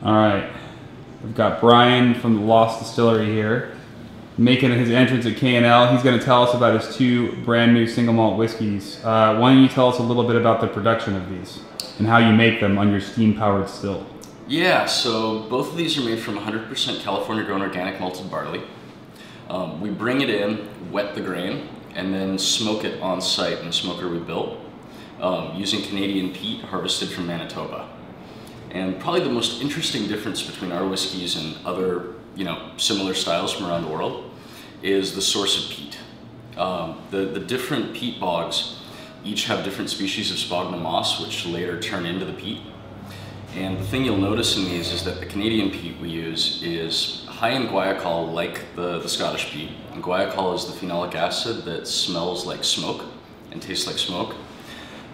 All right, we've got Bryan from the Lost Distillery here, making his entrance at K&L. He's going to tell us about his two brand new single malt whiskeys. Why don't you tell us a little bit about the production of these and how you make them on your steam-powered still? Yeah, so both of these are made from 100% California-grown organic malted barley. We bring it in, wet the grain, and then smoke it on site in a smoker we built using Canadian peat harvested from Manitoba. And probably the most interesting difference between our whiskeys and other, similar styles from around the world is the source of peat. The different peat bogs each have different species of sphagnum moss, which later turn into the peat. And the thing you'll notice in these is that the Canadian peat we use is high in guaiacol, like the Scottish peat. And guaiacol is the phenolic acid that smells like smoke and tastes like smoke.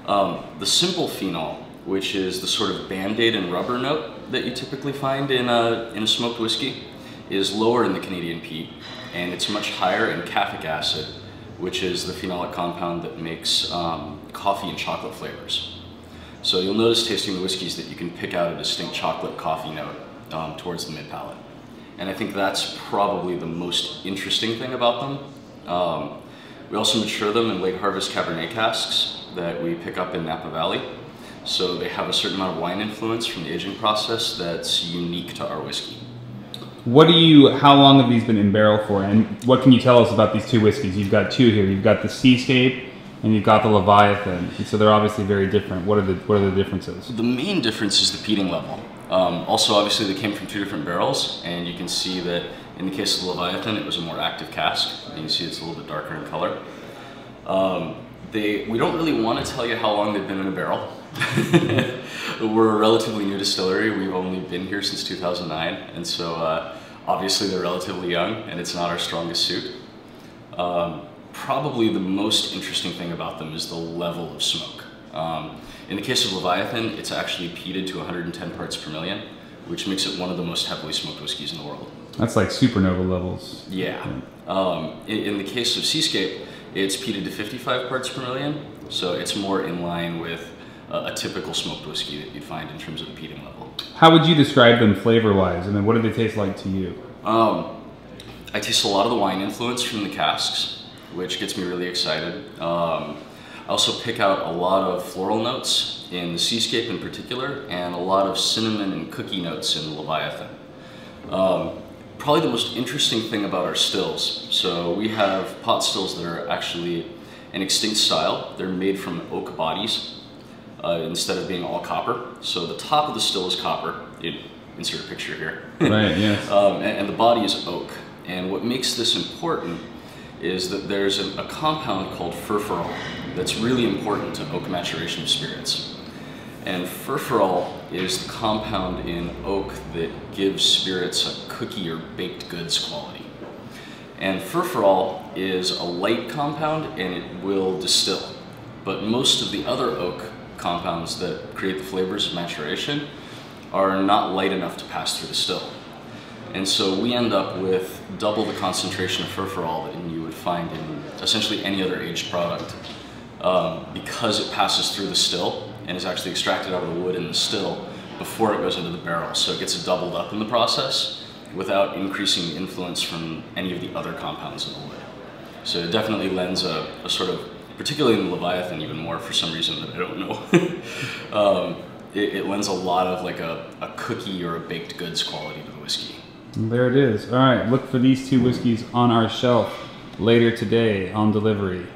The simple phenol, which is the sort of band-aid and rubber note that you typically find in a smoked whiskey, is lower in the Canadian peat, and it's much higher in caffeic acid, which is the phenolic compound that makes coffee and chocolate flavors. So you'll notice tasting the whiskeys that you can pick out a distinct chocolate coffee note towards the mid-palate. And I think that's probably the most interesting thing about them. We also mature them in late harvest Cabernet casks that we pick up in Napa Valley. So they have a certain amount of wine influence from the aging process that's unique to our whiskey. How long have these been in barrel for, and what can you tell us about these two whiskeys? You've got two here. You've got the Seascape and you've got the Leviathan. And so they're obviously very different. What are the differences? The main difference is the peating level. Also, obviously, they came from two different barrels, and you can see that in the case of the Leviathan, it was a more active cask. And you can see it's a little bit darker in color. We don't really want to tell you how long they've been in a barrel. We're a relatively new distillery. We've only been here since 2009, and so obviously they're relatively young, and it's not our strongest suit. Probably the most interesting thing about them is the level of smoke. In the case of Leviathan, it's actually peated to 110 parts per million, which makes it one of the most heavily smoked whiskeys in the world. That's like supernova levels. Yeah. In the case of Seascape, it's peated to 55 parts per million, so it's more in line with a typical smoked whiskey that you'd find in terms of the peating level. How would you describe them flavor-wise? I mean, what do they taste like to you? I taste a lot of the wine influence from the casks, which gets me really excited. I also pick out a lot of floral notes in the Seascape in particular, and a lot of cinnamon and cookie notes in the Leviathan. Probably the most interesting thing about our stills, so we have pot stills that are actually an extinct style. They're made from oak bodies instead of being all copper. So the top of the still is copper. Insert a picture here. Right, yes. And the body is oak. And what makes this important is that there's a compound called furfural that's really important to oak maturation of spirits. And furfural is the compound in oak that gives spirits a cookie or baked goods quality. And furfural is a light compound, and it will distill. But most of the other oak compounds that create the flavors of maturation are not light enough to pass through the still. And so we end up with double the concentration of furfural that you would find in essentially any other aged product because it passes through the still and is actually extracted out of the wood in the still before it goes into the barrel. So it gets doubled up in the process without increasing the influence from any of the other compounds in the wood. So it definitely lends a sort of, particularly in the Leviathan even more for some reason that I don't know, it lends a lot of like a cookie or a baked goods quality to the whiskey. There it is. All right, look for these two whiskeys on our shelf later today on delivery.